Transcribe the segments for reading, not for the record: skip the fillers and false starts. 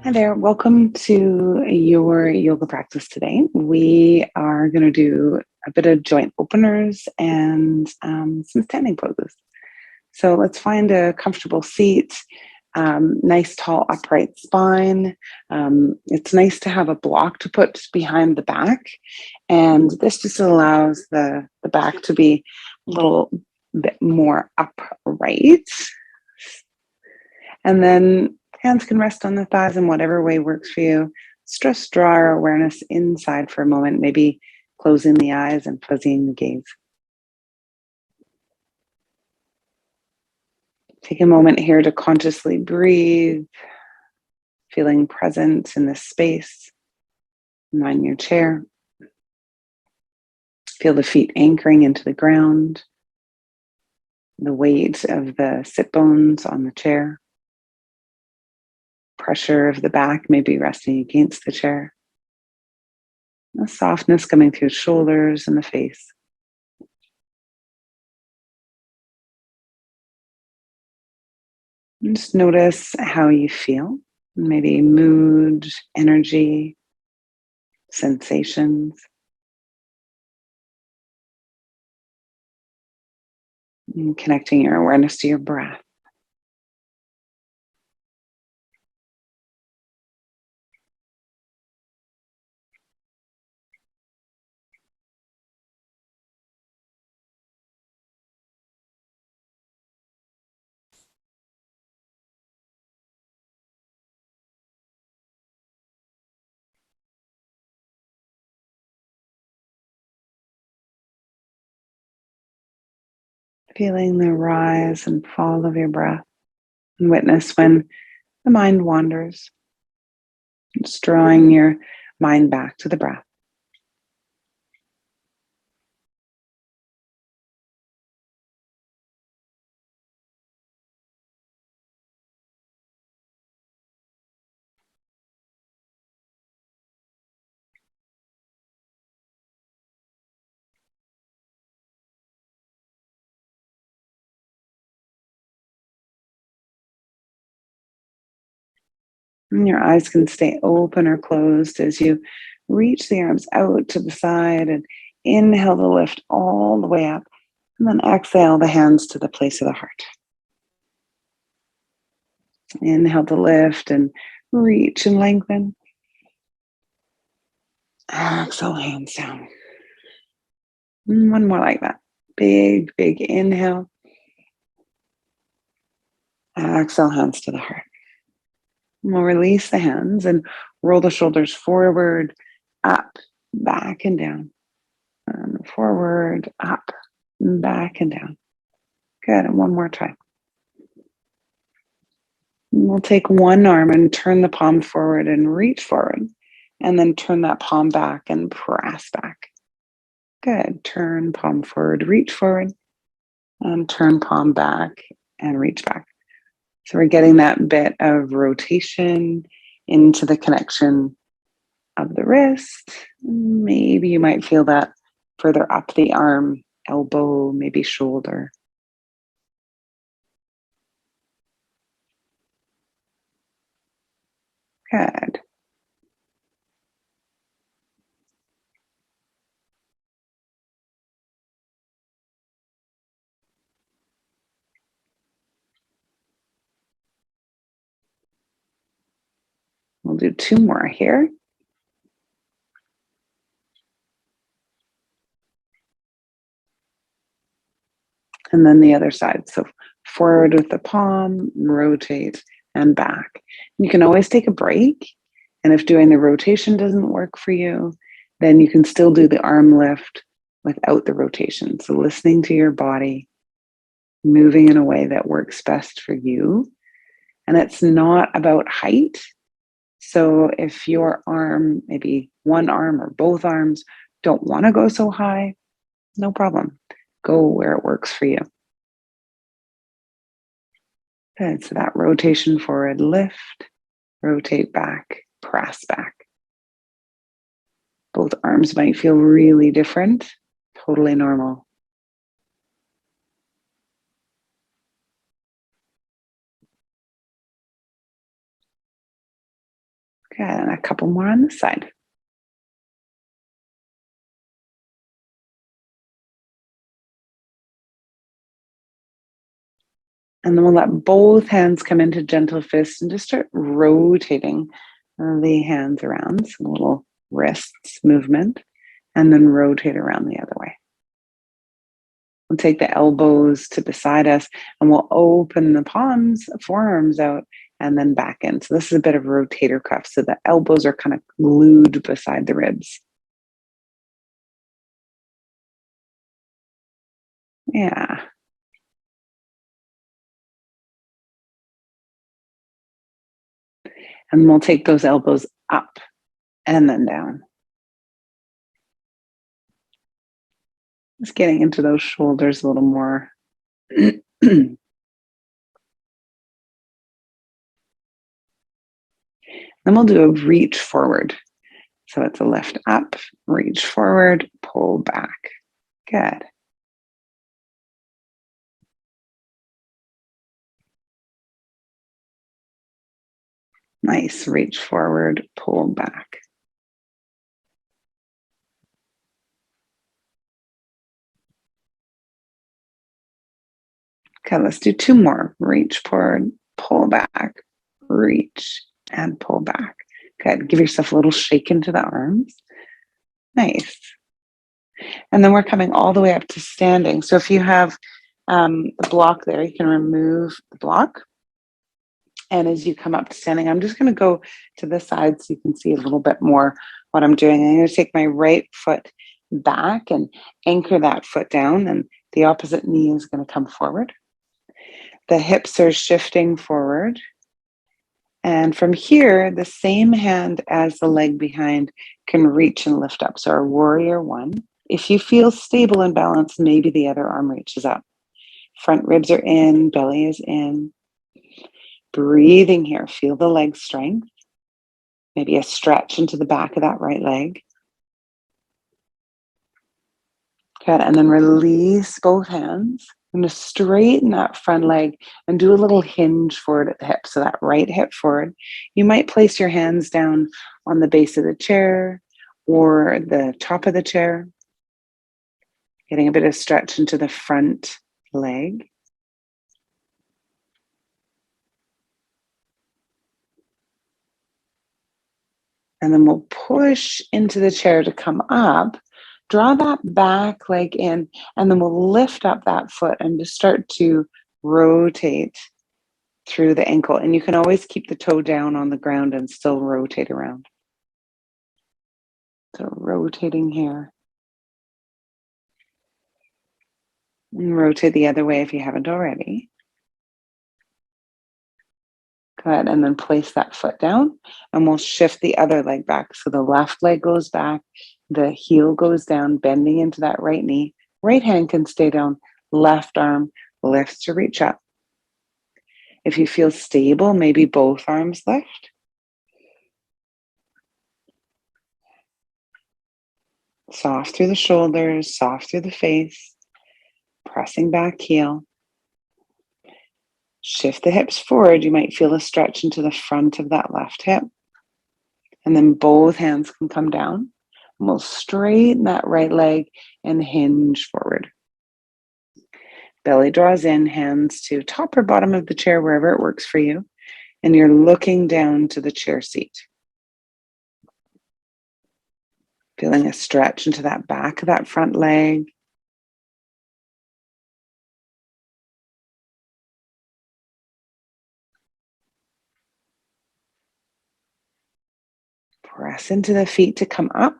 Hi there. Welcome to your yoga practice today. We are going to do a bit of joint openers and some standing poses. So let's find a comfortable seat, nice, tall, upright spine. It's nice to have a block to put behind the back. And this just allows the back to be a little bit more upright. And then hands can rest on the thighs in whatever way works for you. Just draw our awareness inside for a moment, maybe closing the eyes and fuzzying the gaze. Take a moment here to consciously breathe, feeling present in this space. Mind your chair. Feel the feet anchoring into the ground, the weight of the sit bones on the chair. Pressure of the back maybe resting against the chair. The softness coming through the shoulders and the face. And just notice how you feel, maybe mood, energy, sensations, and connecting your awareness to your breath. Feeling the rise and fall of your breath, and witness when the mind wanders, just drawing your mind back to the breath. And your eyes can stay open or closed as you reach the arms out to the side and inhale to lift all the way up. And then exhale the hands to the place of the heart. Inhale to lift and reach and lengthen. Exhale, hands down. One more like that. Big, big inhale. Exhale, hands to the heart. And we'll release the hands and roll the shoulders forward, up, back, and down. And forward, up, back, and down. Good. And one more time. And we'll take one arm and turn the palm forward and reach forward. And then turn that palm back and press back. Good. Turn palm forward, reach forward, and turn palm back and reach back. So we're getting that bit of rotation into the connection of the wrist. Maybe you might feel that further up the arm, elbow, maybe shoulder. Good. We'll do two more here. And then the other side. So forward with the palm, rotate, and back. You can always take a break. And if doing the rotation doesn't work for you, then you can still do the arm lift without the rotation. So listening to your body, moving in a way that works best for you. And it's not about height. So if your arm, maybe one arm or both arms, don't want to go so high, no problem. Go where it works for you. Good. So that rotation forward, lift, rotate back, press back. Both arms might feel really different, totally normal. Good. And a couple more on this side. And then we'll let both hands come into gentle fists and just start rotating the hands around. Some little wrists movement, and then rotate around the other way. We'll take the elbows to beside us and we'll open the palms, forearms out, and then back in. So this is a bit of rotator cuff. So the elbows are kind of glued beside the ribs. Yeah. And we'll take those elbows up and then down. Just getting into those shoulders a little more. Then we'll do a reach forward. So it's a lift up, reach forward, pull back. Good. Nice. Reach forward, pull back. Okay, let's do two more. Reach forward, pull back, reach, and pull back. Good. Give yourself a little shake into the arms. Nice. And then we're coming all the way up to standing. So if you have the block there, you can remove the block. And as you come up to standing, I'm just going to go to the side so you can see a little bit more what I'm doing. I'm going to take my right foot back and anchor that foot down, and the opposite knee is going to come forward. The hips are shifting forward. And from here, the same hand as the leg behind can reach and lift up. So our warrior one. If you feel stable and balanced, maybe the other arm reaches up. Front ribs are in, belly is in. Breathing here, feel the leg strength. Maybe a stretch into the back of that right leg. Good, and then release both hands. I'm going to straighten that front leg and do a little hinge forward at the hip. So that right hip forward. You might place your hands down on the base of the chair or the top of the chair. Getting a bit of stretch into the front leg. And then we'll push into the chair to come up. Draw that back leg in, and then we'll lift up that foot and just start to rotate through the ankle. And you can always keep the toe down on the ground and still rotate around. So rotating here. And rotate the other way if you haven't already. Good. And then place that foot down, and we'll shift the other leg back. So the left leg goes back, the heel goes down, bending into that right knee. Right hand can stay down, left arm lifts to reach up. If you feel stable, maybe both arms lift. Soft through the shoulders, soft through the face, pressing back heel. Shift the hips forward. You might feel a stretch into the front of that left hip. And then both hands can come down. And we'll straighten that right leg and hinge forward. Belly draws in, hands to top or bottom of the chair, wherever it works for you. And you're looking down to the chair seat. Feeling a stretch into that back of that front leg. Press into the feet to come up.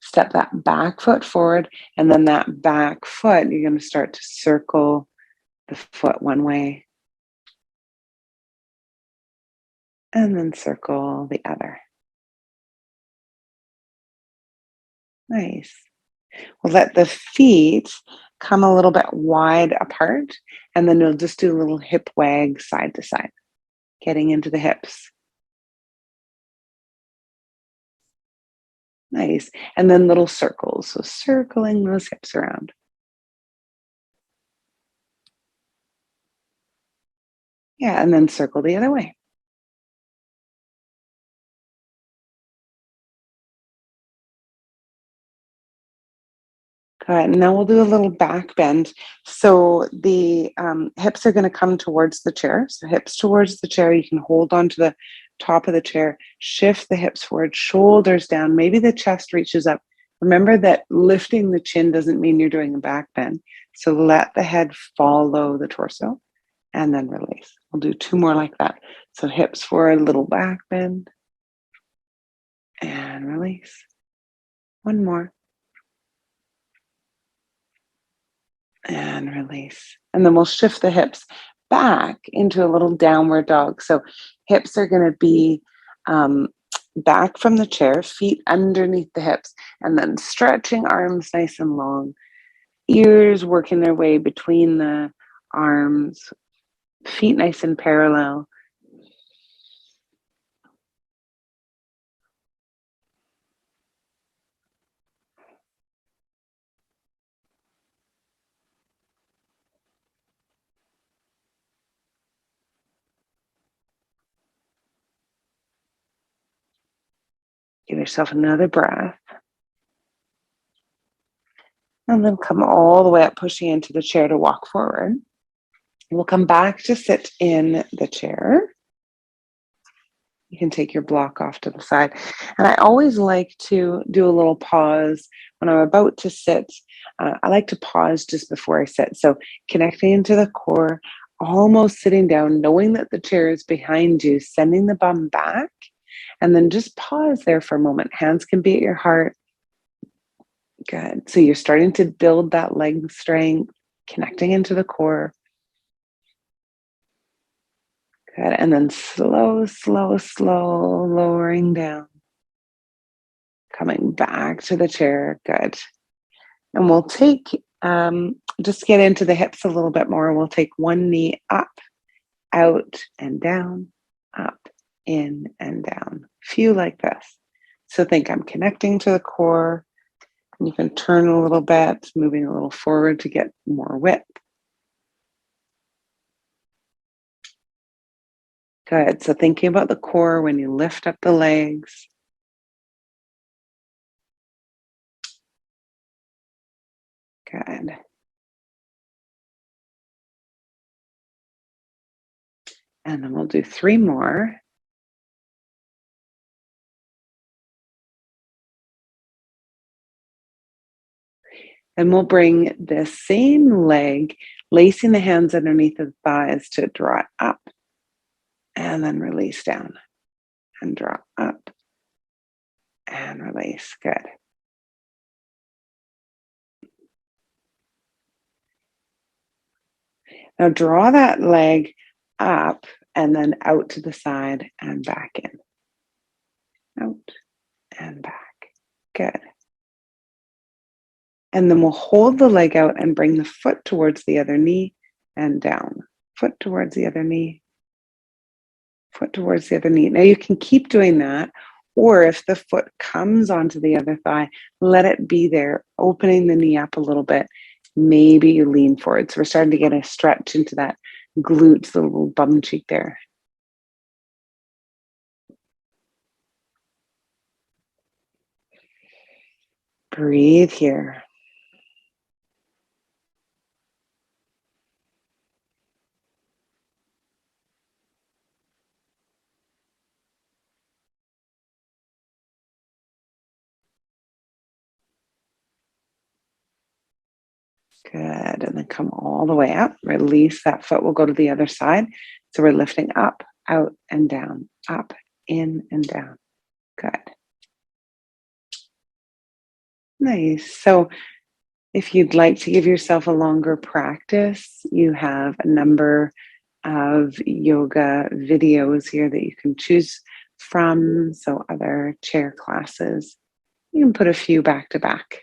Step that back foot forward, and then that back foot, you're going to start to circle the foot one way, and then circle the other. Nice. We'll let the feet come a little bit wide apart, and then you'll just do a little hip wag side to side, getting into the hips. Nice. And then little circles. So circling those hips around. Yeah, and then circle the other way. Good. And now we'll do a little back bend. So the hips are going to come towards the chair. So hips towards the chair. You can hold on to the top of the chair, shift the hips forward, shoulders down. Maybe the chest reaches up. Remember that lifting the chin doesn't mean you're doing a back bend. So let the head follow the torso and then release. We'll do two more like that. So hips forward, little back bend and release. One more. And release. And then we'll shift the hips back into a little downward dog. So hips are going to be back from the chair, feet underneath the hips, and then stretching arms nice and long, ears working their way between the arms, feet nice and parallel. Give yourself another breath. And then come all the way up, pushing into the chair to walk forward. We'll come back to sit in the chair. You can take your block off to the side. And I always like to do a little pause when I'm about to sit. I like to pause just before I sit. So connecting into the core, almost sitting down, knowing that the chair is behind you, sending the bum back, and then just pause there for a moment. Hands can be at your heart. Good. So you're starting to build that leg strength, connecting into the core. Good. And then slow, slow, slow, lowering down. Coming back to the chair. Good. And we'll take, just get into the hips a little bit more. We'll take one knee up, out, and down, up, in, and down. Few like this. So think I'm connecting to the core. And you can turn a little bit, moving a little forward to get more width. Good. So thinking about the core when you lift up the legs. Good. And then we'll do three more. And we'll bring this same leg, lacing the hands underneath the thighs to draw it up and then release down and draw up and release. Good. Now draw that leg up and then out to the side and back in. Out and back. Good. And then we'll hold the leg out and bring the foot towards the other knee and down. Foot towards the other knee. Foot towards the other knee. Now you can keep doing that, or if the foot comes onto the other thigh, let it be there, opening the knee up a little bit. Maybe you lean forward. So we're starting to get a stretch into that glutes, the little bum cheek there. Breathe here. Good. And then come all the way up. Release that foot. We'll go to the other side. So we're lifting up, out, and down. Up, in, and down. Good. Nice. So if you'd like to give yourself a longer practice, you have a number of yoga videos here that you can choose from. So other chair classes. You can put a few back to back.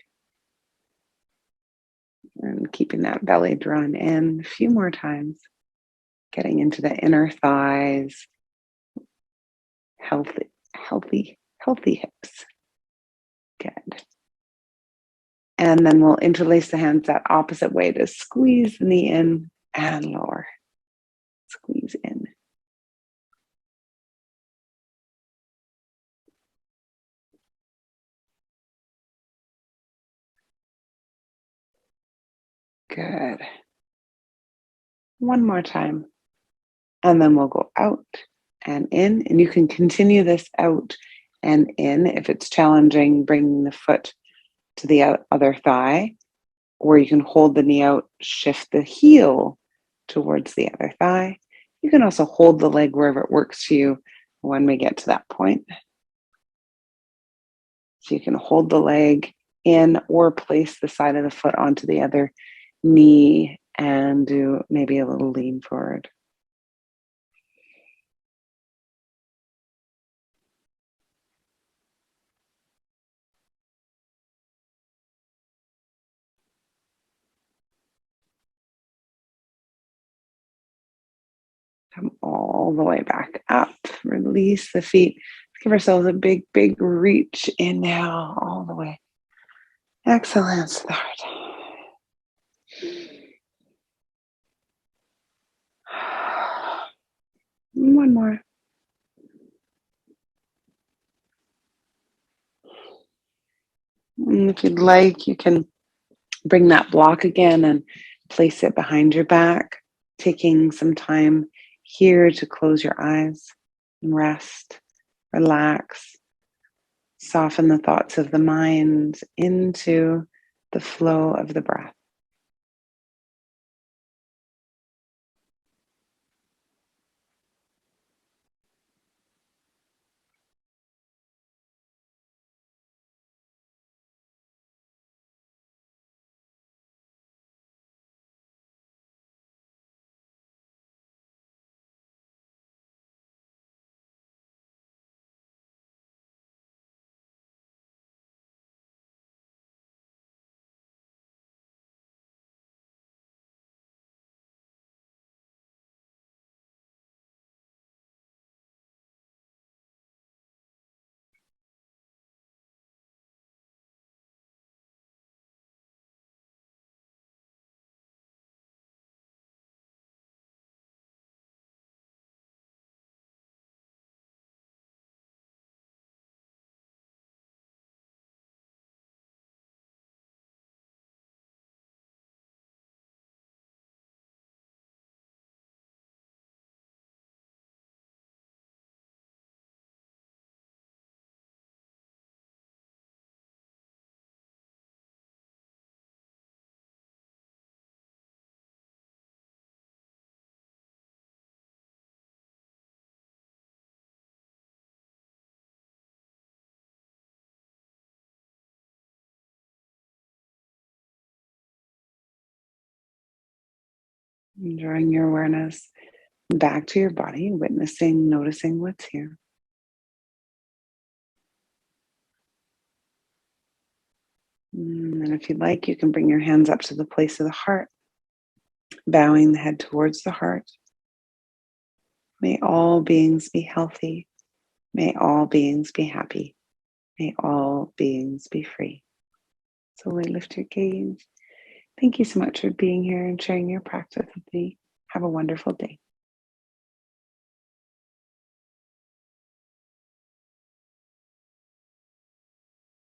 And keeping that belly drawn in a few more times. Getting into the inner thighs. Healthy, healthy, healthy hips. Good. And then we'll interlace the hands that opposite way to squeeze the knee in and lower. Squeeze in. Good. One more time. And then we'll go out and in. And you can continue this out and in. If it's challenging, bringing the foot to the other thigh, or you can hold the knee out, shift the heel towards the other thigh. You can also hold the leg wherever it works for you when we get to that point. So you can hold the leg in or place the side of the foot onto the other knee and do maybe a little lean forward. Come all the way back up. Release the feet. Give ourselves a big, big reach. Inhale all the way. Excellent start. One more. And if you'd like, you can bring that block again and place it behind your back, taking some time here to close your eyes and rest, relax, soften the thoughts of the mind into the flow of the breath. And drawing your awareness back to your body, witnessing, noticing what's here. And if you'd like, you can bring your hands up to the place of the heart, bowing the head towards the heart. May all beings be healthy. May all beings be happy. May all beings be free. Slowly lift your gaze. Thank you so much for being here and sharing your practice with me. Have a wonderful day.